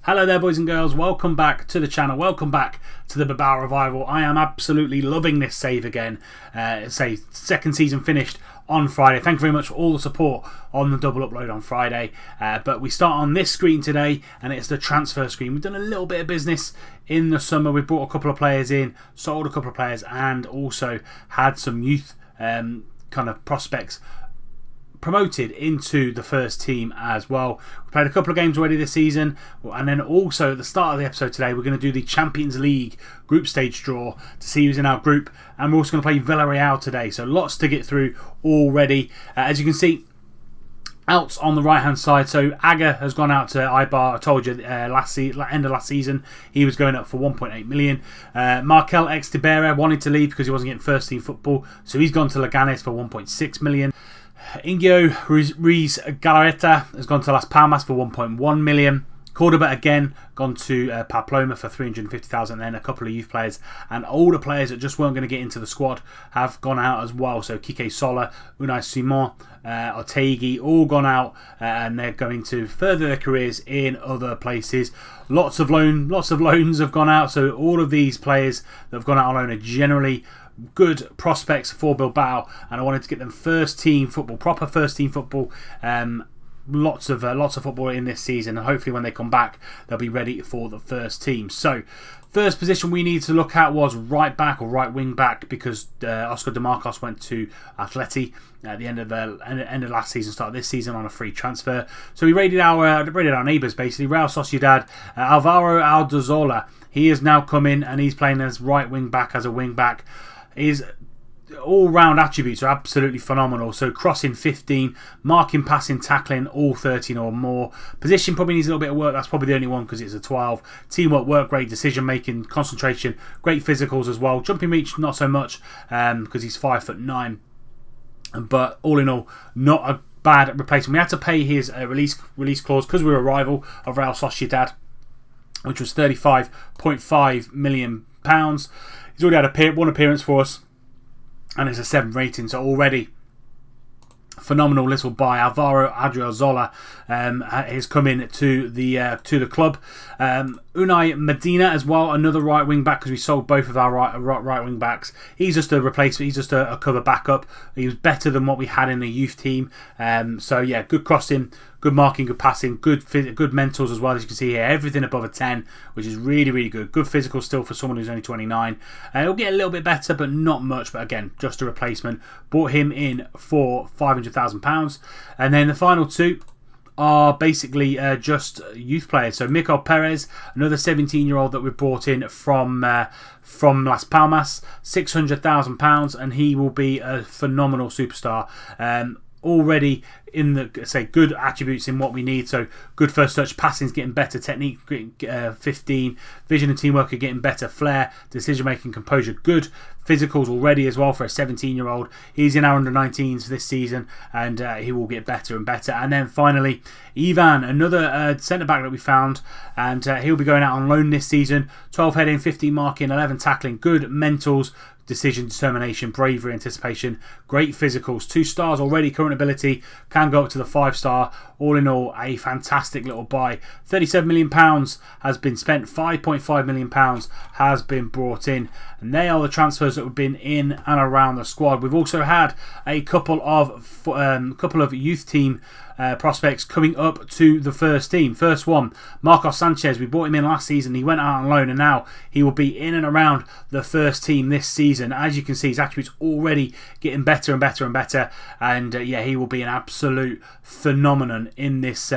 Hello there, boys and girls. Welcome back to the channel. Welcome back to the Bilbao Revival. I am absolutely loving this save again. Second season finished on Friday. Thank you very much for all the support on the double upload on Friday. But we start on this screen today, and it's the transfer screen. We've done a little bit of business in the summer. We brought a couple of players in, sold a couple of players, and also had some youth kind of prospects promoted into the first team as well. We played a couple of games already this season, and then also at the start of the episode today we're going to do the Champions League group stage draw to see who's in our group, and we're also going to play Villarreal today, so lots to get through already. As you can see out on the right hand side, so Aga has gone out to Eibar. I told you end of last season he was going up for 1.8 million. Markel Extibera wanted to leave because he wasn't getting first team football, so he's gone to Leganes for 1.6 million. Ingio Ruiz Galarreta has gone to Las Palmas for 1.1 million. Cordoba again gone to Pamplona for 350,000. Then a couple of youth players and older players that just weren't going to get into the squad have gone out as well. So Kike Sola, Unai Simon, Otegi, all gone out, and they're going to further their careers in other places. Lots of loans have gone out. So all of these players that have gone out on loan are generally good prospects for Bilbao, and I wanted to get them first team football, proper first team football. Lots of football in this season, and hopefully when they come back they'll be ready for the first team. So first position we needed to look at was right back or right wing back, because Oscar De Marcos went to Atleti at the end of last season, start of this season on a free transfer. So we raided our neighbours basically. Real Sociedad, Alvaro Aldoziola, he has now come in and he's playing as right wing back, as a wing back. His all-round attributes are absolutely phenomenal. So crossing 15, marking, passing, tackling all 13 or more. Position probably needs a little bit of work. That's probably the only one because it's a 12. Teamwork, work rate, decision making, concentration, great physicals as well. Jumping reach not so much because he's 5'9". But all in all, not a bad replacement. We had to pay his release clause because we were a rival of Real Sociedad, which was £35.5 million. He's already had one appearance for us, and it's a 7 rating, so already phenomenal little buy. Alvaro Adriozola has come in to the club. Unai Medina as well, another right wing back, because we sold both of our right wing backs. He's just a replacement. He's just a cover backup. He was better than what we had in the youth team. So yeah, good crossing, good marking, good passing, good mentals as well. As you can see here, everything above a 10, which is really, really good. Good physical still for someone who's only 29. He'll get a little bit better, but not much. But again, just a replacement. Bought him in for £500,000. And then the final two are basically just youth players. So Mikel Perez, another 17-year-old that we brought in from Las Palmas, £600,000, and he will be a phenomenal superstar. Already in the good attributes in what we need. So good first touch, passing's getting better, technique 15, vision and teamwork are getting better, flair, decision making, composure, good physicals already as well for a 17-year-old. He's in our under-19s this season, and he will get better and better. And then finally Ivan, another centre back that we found, and he'll be going out on loan this season. 12 heading, 15 marking, 11 tackling, good mentals, decision, determination, bravery, anticipation, great physicals, 2 stars already, current ability, can go up to the 5-star. All in all, a fantastic little buy. £37 million has been spent, £5.5 million has been brought in, and they are the transfers that have been in and around the squad. We've also had a couple of youth team prospects coming up to the first team. First one, Marcos Sanchez. We bought him in last season. He went out on loan, and now he will be in and around the first team this season. As you can see, his attributes already getting better and better and better, and yeah, he will be an absolute phenomenon in this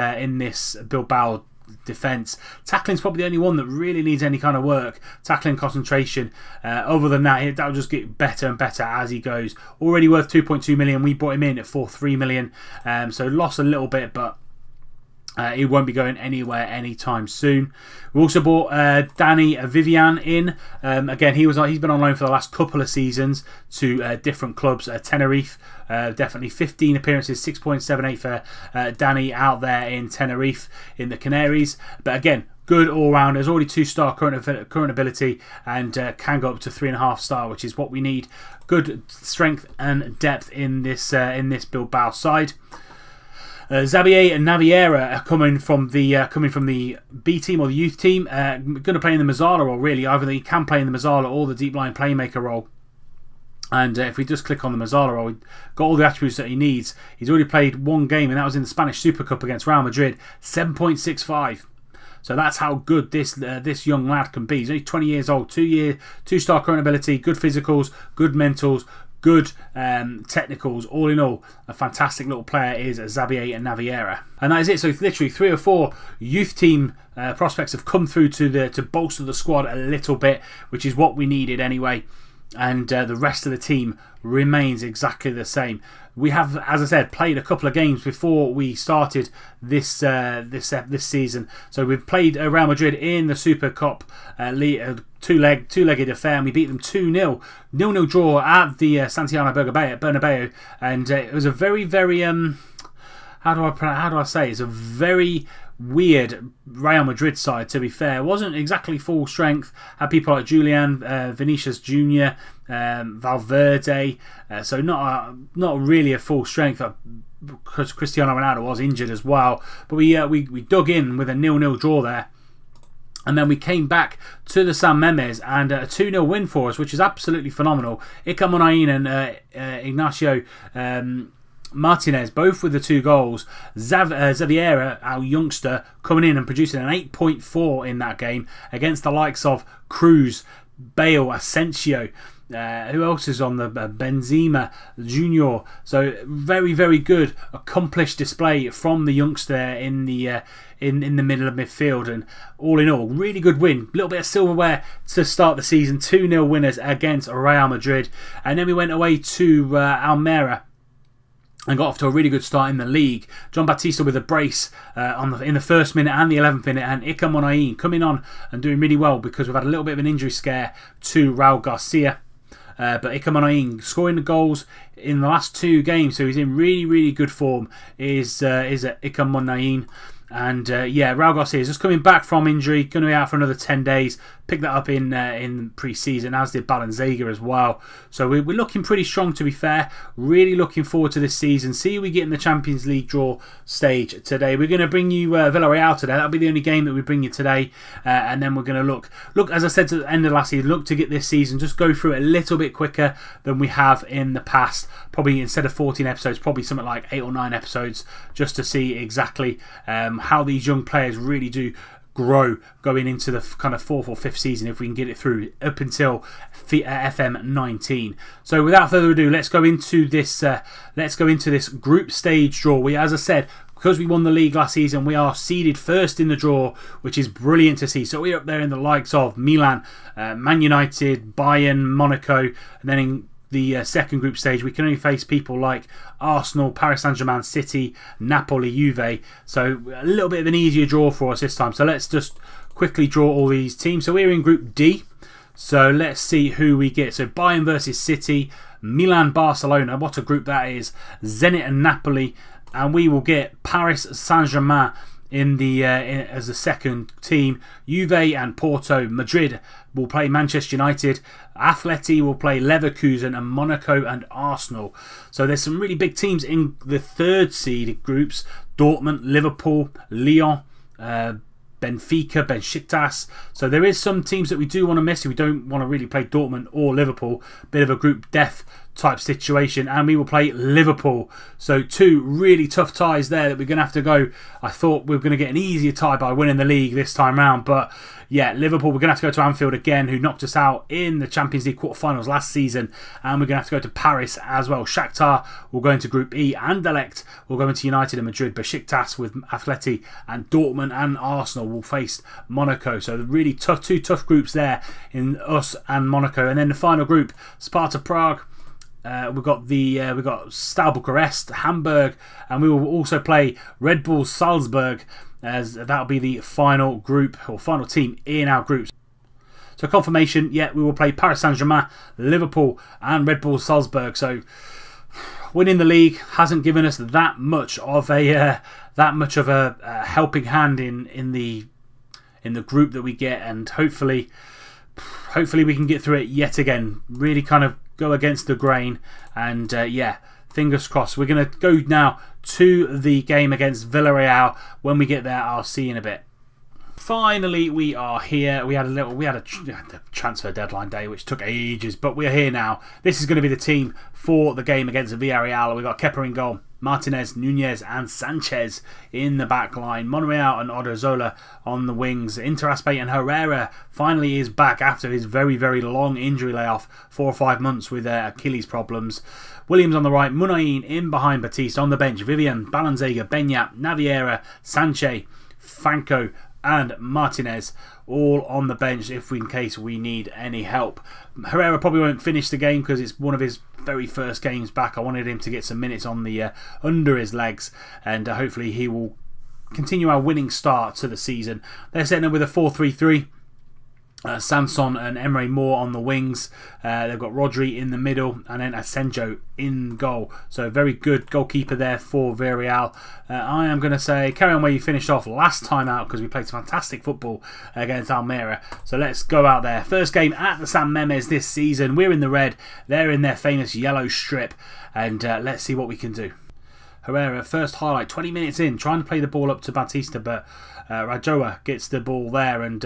Bilbao defence. Tackling's probably the only one that really needs any kind of work. Tackling, concentration. Other than that, that'll just get better and better as he goes. Already worth 2.2 million. We bought him in for 3 million. So lost a little bit, but he won't be going anywhere anytime soon. We also bought Danny Vivian in. Again, he's been on loan for the last couple of seasons to different clubs. Tenerife, definitely 15 appearances, 6.78 for Danny out there in Tenerife in the Canaries. But again, good all-round. There's already 2-star current ability, and can go up to 3.5-star, which is what we need. Good strength and depth in this Bilbao side. Xavier and Naviera are coming from the B team or the youth team. Going to play in the Mazzala role, really. Either he can play in the Mazzala or the deep line playmaker role. And if we just click on the Mazzala role, we've got all the attributes that he needs. He's already played one game, and that was in the Spanish Super Cup against Real Madrid. 7.65. So that's how good this young lad can be. He's only 20 years old, 2-star current ability, good physicals, good mentals, good technicals. All in all, a fantastic little player is Xavier and Naviera. And that is it. So literally 3 or 4 youth team prospects have come through to bolster the squad a little bit, which is what we needed anyway. And the rest of the team remains exactly the same. We have, as I said, played a couple of games before we started this season. So we've played Real Madrid in the Super Cup two-legged affair, and we beat them 2-0. 0-0 draw at the Santiago Bernabeu, and it was a very, very how do I say? It's a very weird Real Madrid side, to be fair. It wasn't exactly full strength. Had people like Julian, Vinicius Jr., Valverde, so not really a full strength, because Cristiano Ronaldo was injured as well. But we dug in with a 0-0 draw there. And then we came back to the San Mames and a 2-0 win for us, which is absolutely phenomenal. Iker Monain and Ignacio Martinez, both with the 2 goals. Xaviera, our youngster, coming in and producing an 8.4 in that game against the likes of Cruz, Bale, Asensio. Who else is on the Benzema Junior? So very, very good, accomplished display from the youngster in the middle of midfield, and all in all, really good win. A little bit of silverware to start the season. 2-0 winners against Real Madrid, and then we went away to Almeria and got off to a really good start in the league. John Batista with a brace in the first minute and the 11th minute, and Iker Monain coming on and doing really well, because we've had a little bit of an injury scare to Raul Garcia. But Iker Monain scoring the goals in the last 2 games, so he's in really, really good form, is Iker Monain. And Raul Garcia is just coming back from injury, going to be out for another 10 days. Picked that up in pre-season, as did Balenciaga as well. So we're looking pretty strong, to be fair. Really looking forward to this season. See who we get in the Champions League draw stage today. We're going to bring you Villarreal today. That'll be the only game that we bring you today. And then we're going to look, as I said to the end of last season, look to get this season, just go through it a little bit quicker than we have in the past. Probably instead of 14 episodes, probably something like 8 or 9 episodes, just to see exactly how these young players really do grow going into the kind of 4th or 5th season, if we can get it through up until FM19. So without further ado, let's go into this group stage draw. We, as I said, because we won the league last season, we are seeded first in the draw, which is brilliant to see. So we're up there in the likes of Milan, Man United, Bayern, Monaco, and then in the second group stage, we can only face people like Arsenal, Paris Saint-Germain, City, Napoli, Juve. So a little bit of an easier draw for us this time. So let's just quickly draw all these teams. So we're in Group D. So let's see who we get. So Bayern versus City, Milan, Barcelona. What a group that is. Zenit and Napoli. And we will get Paris Saint-Germain as the second team. Juve and Porto. Madrid will play Manchester United. Atleti will play Leverkusen, and Monaco and Arsenal. So there's some really big teams in the third seed groups. Dortmund, Liverpool, Lyon, Benfica, Besiktas. So there is some teams that we do want to miss. We don't want to really play Dortmund or Liverpool. Bit of a group death type situation, and we will play Liverpool. So 2 really tough ties there that we're going to have to go. I thought we were going to get an easier tie by winning the league this time round, but yeah, Liverpool, we're going to have to go to Anfield again, who knocked us out in the Champions League quarterfinals last season, and we're going to have to go to Paris as well. Shakhtar will go into Group E, Anderlecht will go into United and Madrid. Besiktas with Atleti, and Dortmund and Arsenal will face Monaco. So really tough, 2 tough groups there in us and Monaco. And then the final group, Sparta Prague. We've got Steaua Bucharest, Hamburg, and we will also play Red Bull Salzburg, as that'll be the final group or final team in our groups. So confirmation, we will play Paris Saint-Germain, Liverpool, and Red Bull Salzburg. So winning the league hasn't given us that much of a helping hand in the group that we get, and hopefully we can get through it yet again. Really kind of go against the grain, and fingers crossed. We're going to go now to the game against Villarreal. When we get there, I'll see you in a bit. Finally, we are here. We had a transfer deadline day, which took ages, but we're here now. This is going to be the team for the game against Villarreal. We've got Kepa in goal, Martinez, Nunez and Sanchez in the back line. Monreal and Odriozola on the wings. Interaspe and Herrera finally is back after his very, very long injury layoff, 4 or 5 months with Achilles problems. Williams on the right, Munain in behind Batista. On the bench, Vivian, Balanzega, Benyat, Naviera, Sanchez, Franco and Martinez all on the bench in case we need any help. Herrera probably won't finish the game because it's one of his very first games back. I wanted him to get some minutes on the under his legs, and hopefully he will continue our winning start to the season. They're setting up with a 4-3-3. Sanson and Emre Moore on the wings. They've got Rodri in the middle and then Asenjo in goal. So very good goalkeeper there for Villarreal. I am going to say carry on where you finished off last time out because we played some fantastic football against Almeria. So let's go out there. First game at the San Mames this season. We're in the red. They're in their famous yellow strip. And let's see what we can do. Herrera, first highlight, 20 minutes in, trying to play the ball up to Batista, but Rajoa gets the ball there, and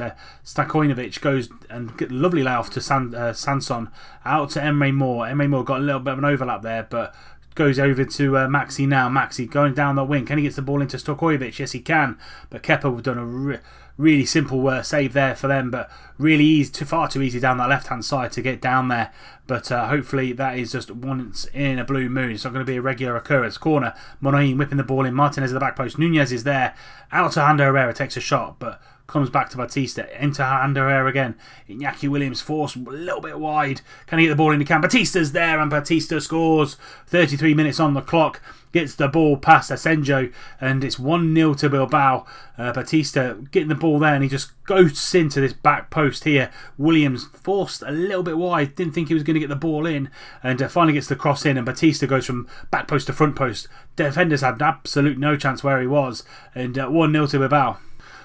Stakojnovic goes and get a lovely layoff to Sanson, out to Emre Moore. Emre Moore got a little bit of an overlap there, but goes over to Maxi now. Maxi going down the wing. Can he get the ball into Stakojnovic? Yes, he can, but Kepa have done a really simple save there for them, but really easy, far too easy down that left-hand side to get down there. But hopefully that is just once in a blue moon. It's not going to be a regular occurrence. Corner, Monain whipping the ball in. Martinez at the back post. Nunez is there. Out to Ander Herrera, takes a shot, but comes back to Batista. Into Ander Herrera again. Iñaki Williams forced a little bit wide. Can he get the ball in? He can. Batista's there, and Batista scores. 33 minutes on the clock. Gets the ball past Asenjo, and it's 1-0 to Bilbao. Batista getting the ball there, and he just goes into this back post here. Williams forced a little bit wide, didn't think he was going to get the ball in, and finally gets the cross in, and Batista goes from back post to front post. Defenders had absolute no chance where he was, and 1-0 to Bilbao.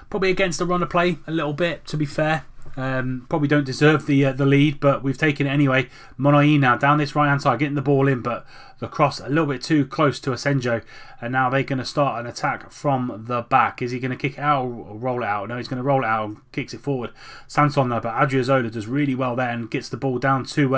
Probably against the run of play a little bit, to be fair. Probably don't deserve the lead, but we've taken it anyway. Monain now down this right hand side, getting the ball in, but the cross a little bit too close to Asenjo, and now they're going to start an attack from the back. Is he going to kick it out or roll it out? No, he's going to roll it out and kicks it forward. Sanson though, but Odriozola does really well there and gets the ball down to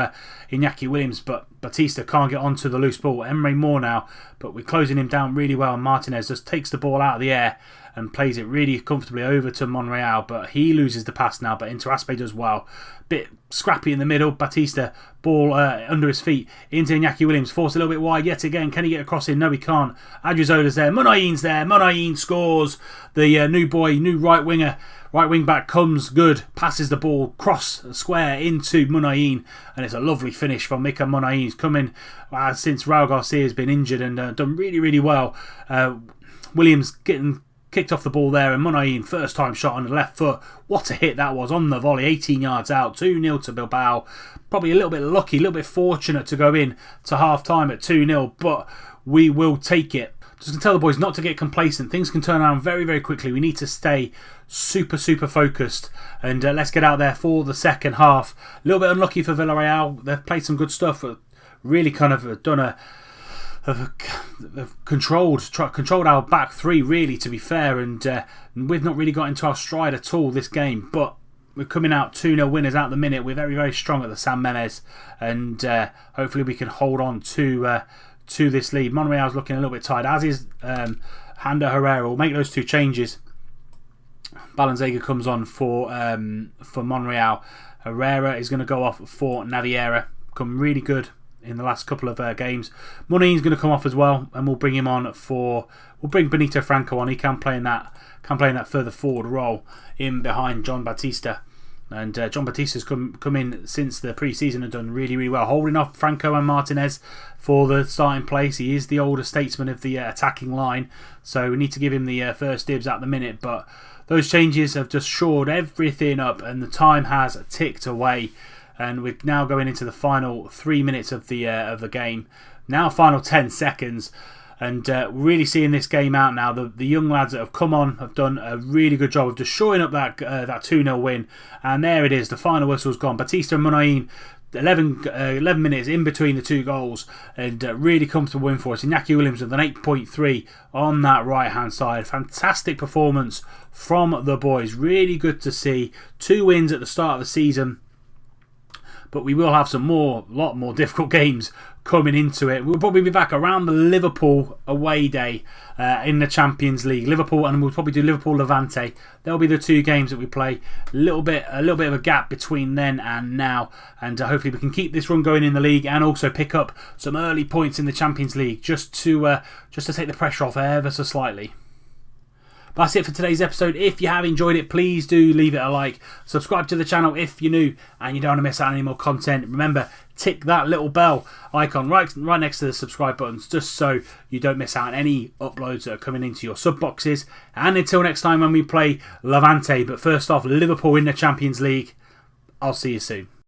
Iñaki Williams, but Batista can't get onto the loose ball. Emre Moore now, but we're closing him down really well, and Martinez just takes the ball out of the air and plays it really comfortably over to Monreal, but he loses the pass now, but Interaspe does well. Bit scrappy in the middle. Batista, ball under his feet into Iñaki Williams, forced a little bit wide yet again. Can he get across in? No, he can't. Adriozola's there. Munain's there. Munain scores. The new right winger, right wing back comes good, passes the ball cross square into Munain, and it's a lovely finish from Mika Munain. He's coming since Raul Garcia has been injured and done really, really well. Williams getting kicked off the ball there, and Munain, first time shot on the left foot. What a hit that was on the volley, 18 yards out, 2-0 to Bilbao. Probably a little bit lucky, a little bit fortunate to go in to half time at 2-0, but we will take it. Just going to tell the boys not to get complacent. Things can turn around very, very quickly. We need to stay super, super focused, and let's get out there for the second half. A little bit unlucky for Villarreal. They've played some good stuff, but really kind of done have controlled our back three, really, to be fair, and we've not really got into our stride at all this game, but we're coming out 2-0 winners at the minute. We're very, very strong at the San Mames, and hopefully we can hold on to this lead. Monreal's looking a little bit tired, as is Ander Herrera. We'll make those two changes. Balanzega comes on for Monreal. Herrera is going to go off for Naviera. Come really good in the last couple of games. Munain's going to come off as well, and we'll bring him on we'll bring Benito Franco on. He can play in that further forward role in behind John Batista. And John Batista's come in since the pre-season and done really, really well, holding off Franco and Martinez for the starting place. He is the older statesman of the attacking line, so we need to give him the first dibs at the minute. But those changes have just shored everything up, and the time has ticked away. And we're now going into the final 3 minutes of the game. Now final 10 seconds. And really seeing this game out now. The young lads that have come on have done a really good job of just shoring up that 2-0 win. And there it is. The final whistle's gone. Batista and Munayin, 11 minutes in between the two goals, and really comfortable win for us. Iñaki Williams with an 8.3 on that right hand side. Fantastic performance from the boys. Really good to see. 2 wins at the start of the season, but we will have lot more difficult games coming into it. We'll probably be back around the Liverpool away day in the Champions League. Liverpool, and we'll probably do Liverpool Levante. They'll be the 2 games that we play. A little bit of a gap between then and now, and hopefully we can keep this run going in the league and also pick up some early points in the Champions League just to take the pressure off ever so slightly. But that's it for today's episode. If you have enjoyed it, please do leave it a like. Subscribe to the channel if you're new and you don't want to miss out on any more content. Remember, tick that little bell icon right next to the subscribe buttons, just so you don't miss out on any uploads that are coming into your sub boxes. And until next time when we play Levante, but first off, Liverpool in the Champions League, I'll see you soon.